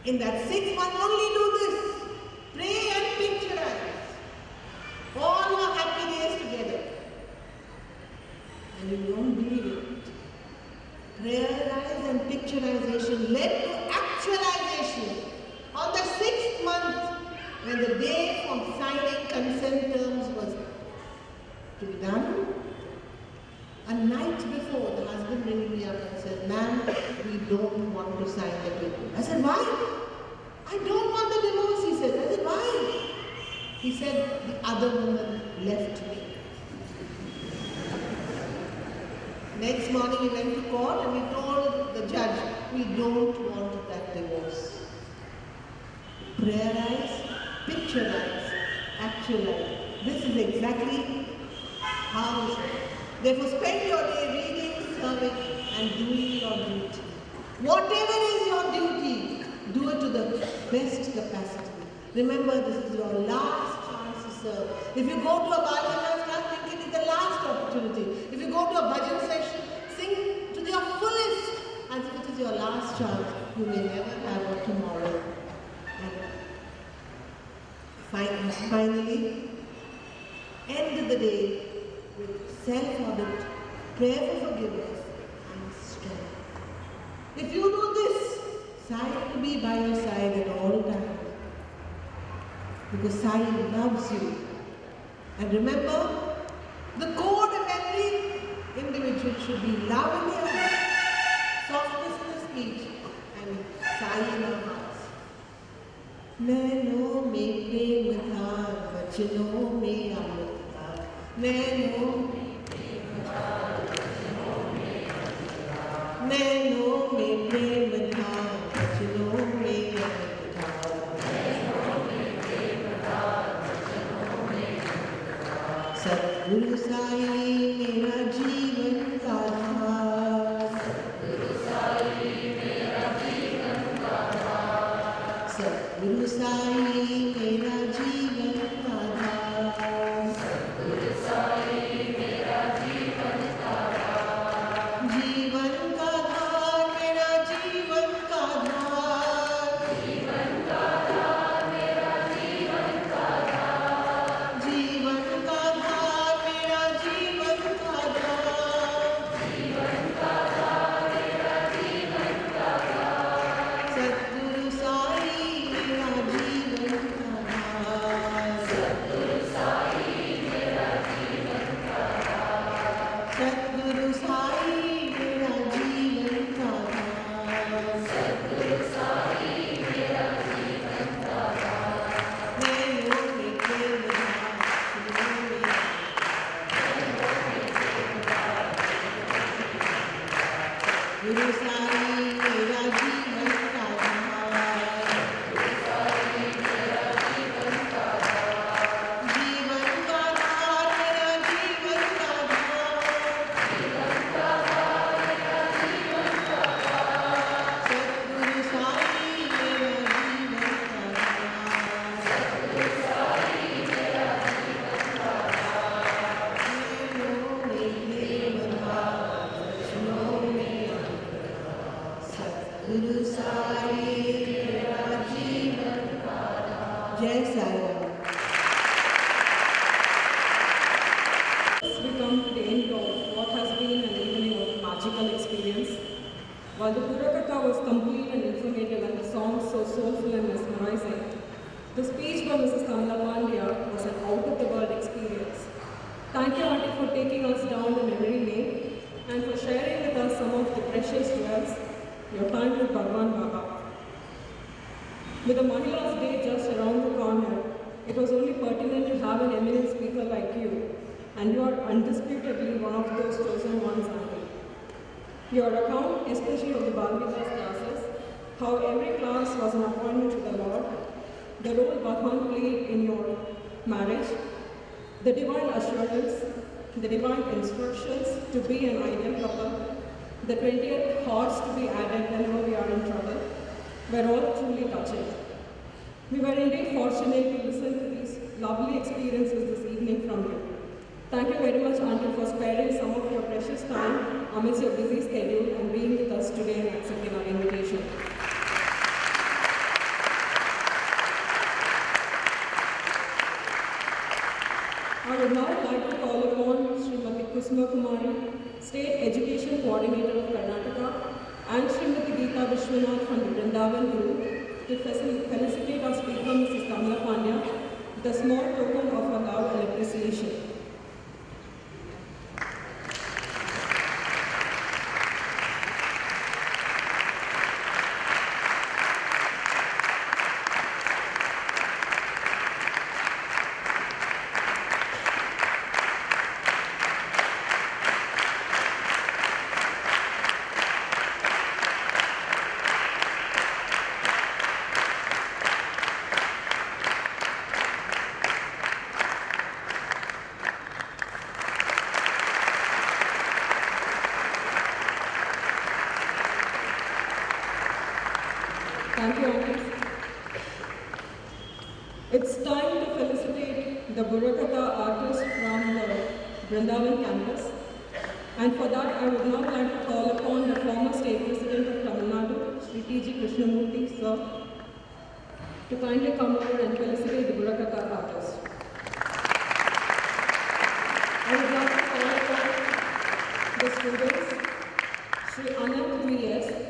In that 6 months, only do this. Pray and picturize all your happy days together. And you won't believe it. Prayerize and picturization led to actualization. On the 6th month, when the day for signing consent terms was to be done, a night before, the husband rang me up and said, ma'am, we don't want to sign the paper. I said, why? I don't want the divorce, he said. I said, why? He said, the other woman left me. Next morning we went to court and we told the judge, we don't want that divorce. Prayerize, picturize, actualize. This is exactly how it is. Therefore spend your day reading, serving and doing your duty. Whatever is your duty, do it to the best capacity. Remember, this is your last chance to serve. If you go to a bhajan, start thinking it's the last opportunity. If you go to a bhajan session, sing to your fullest as if it is your last chance. You may never have a tomorrow. And finally, end the day with self-audit, prayer for forgiveness and strength. If you do this, Sai will be by your side at all times. Because Sai loves you. And remember, the code of every individual should be love in the heart, softness in the speech, and Sai in our hearts. नैनों में प्रेम था, वचनों में अमृत था। नैनों में प्रेम था, वचनों में अमृत था। सतगुरु साई मेरा जीवन का आधार। सतगुरु साई मेरा जीवन का आधार। सतगुरु साई मेरा जीवन का आधार। सतगुरु साई मेरा जीवन का आधार। जीवन का आधार मेरा जीवन का आधार। जीवन का आधार मेरा जीवन का आधार। जीवन का आधार मेरा जीवन का आधार। जीवन का आधार मेरा जीवन का आधार। सतगुरु साई मेरा जीवन का आधार। सतगुरु साई मेरा जीवन का आधार। सतगुरु साई मेरा जीवन का आधार। सतगुरु साई मेरा जीवन का आधार। नैनों में प्रेम था, गुरु साई मेरा जीवन का आधार। गुरु साई मेरा जीवन का आधार। Guru Sai Jai Sai Ram. We come to the end of what has been an evening of magical experience. While the Purakatha was complete and informative and the songs so soulful and mesmerizing, the speech by Mrs. Kamala Pandya was an out-of-the-world experience. Thank you, Auntie, for taking us down the memory lane and for sharing with us some of the precious jewels your time with Bhagawan Baba. With the Mahila's Day just around the corner, it was only pertinent to have an eminent speaker like you, and you are undisputedly one of those chosen ones, Auntie. Your account, especially of the Vikas classes, how every class was an appointment to the Lord, the role Bhagawan played in your marriage, the divine assurance, the divine instructions to be an ideal couple, the 20th horse to be added whenever we are in trouble, were all truly touching. We were indeed fortunate to listen to these lovely experiences this evening from you. Thank you very much, Auntie, for sparing some of your precious time amidst your busy schedule and being with us today and accepting our invitation. I would now like to call upon Srimati Kusma Kumari, State Education Coordinator of Karnataka, and Srimati Geeta Vishwanath from the Vrindavan Group to felicitate our speaker, Mrs. Kamala Pandya, with a small token of her love and appreciation. Thank you, Auntie. It's time to felicitate the Burakatha artist from the Vrindavan campus. And for that, I would now like to call upon the former State President of Tamil Nadu, Sri T.G. Krishnamurthy, sir, to kindly come over and felicitate the Burakatha artist. I would like to call upon the students, Sri Anand V.S.,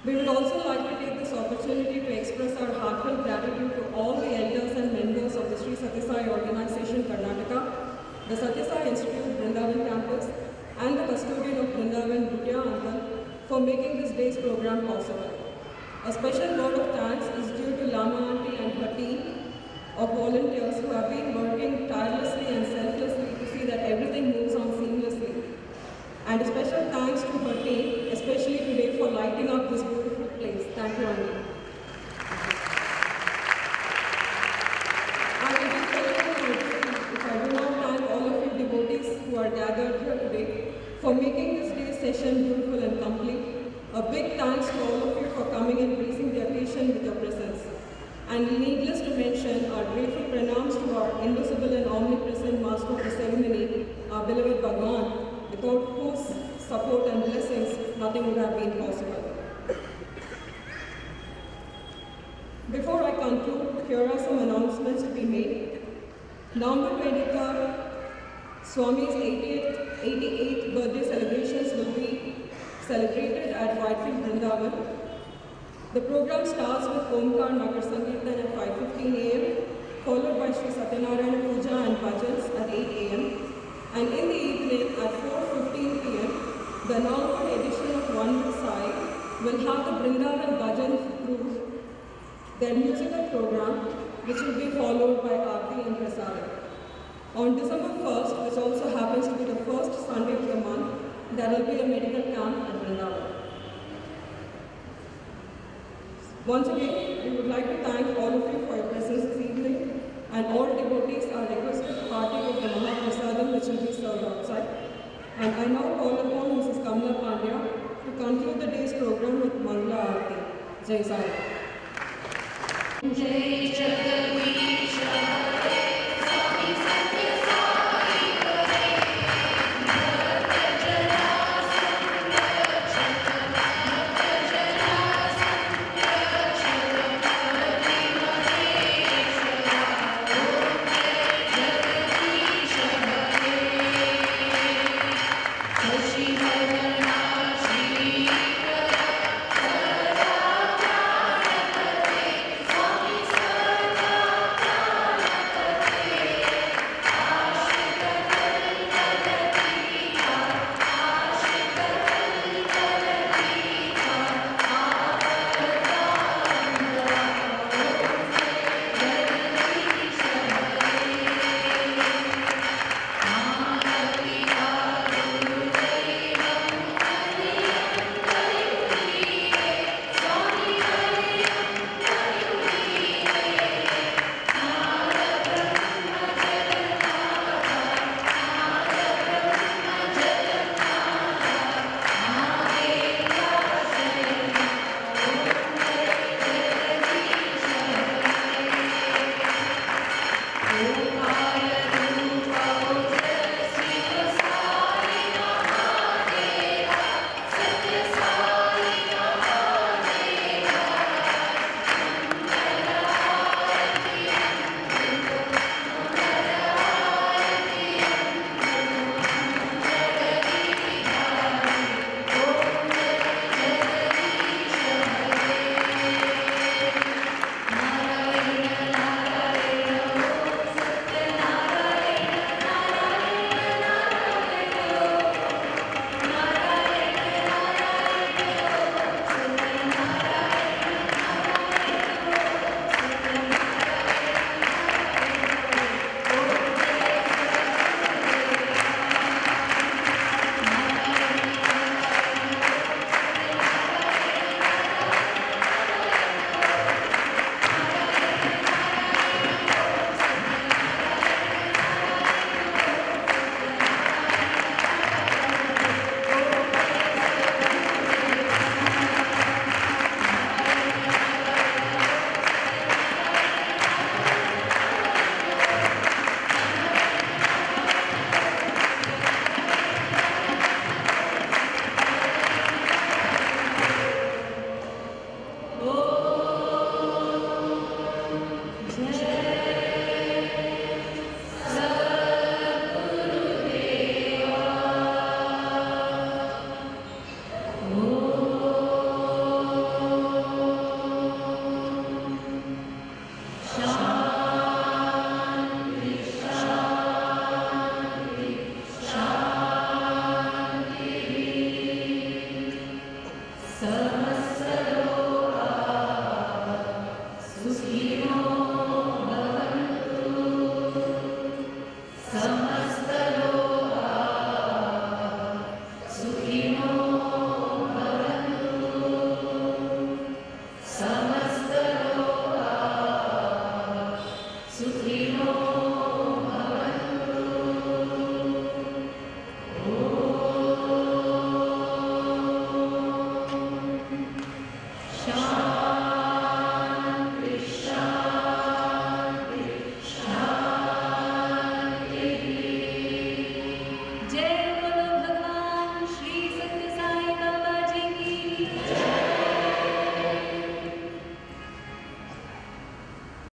We would also like to take this opportunity to express our heartfelt gratitude to all the elders and members of the Sri Sathya Sai Organization Karnataka, the Sathya Sai Institute Vrindavan campus, and the custodian of Vrindavan, Bhutya Uncle, for making this day's program possible. A special word of thanks is due to Lama Aunty and her team of volunteers who have been working tirelessly and selflessly to see that everything moves on seamlessly. And a special thanks to her team, especially today, for lighting up this beautiful place. Thank you, Aunty. I will be telling if I do not thank all of you devotees who are gathered here today for making this day's session beautiful and complete. A big thanks to all of you for coming and gracing the occasion with your presence. And needless to mention, our grateful pranams to our invisible and omnipresent master of the ceremony, our beloved Bhagawan, without whose support and blessings, nothing would have been possible. Before I conclude, here are some announcements to be made. November 23rd, Swami's 88th birthday celebrations will be celebrated at Whitefield, Vrindavan. The program starts with Omkar Nagar Sankirtan at 5:15 a.m., followed by Sri Satyanarayana Puja and Bhajans at 8 a.m. And in the evening at 4:15 p.m., the November edition of Wondrous will have the Vrindavan Bhajan group, their musical program, which will be followed by Aarti and Prasadam. On December 1st, which also happens to be the first Sunday of the month, there will be a medical camp at Vrindavan. Once again, we would like to thank all of you for your presence this evening, and all devotees are requested to partake of the Mahaprasadam which will be served outside. And I now call upon Mrs. Kamala Pandya to conclude the day's program with Mangala Aarti. Jai Sai. Jai Jagadish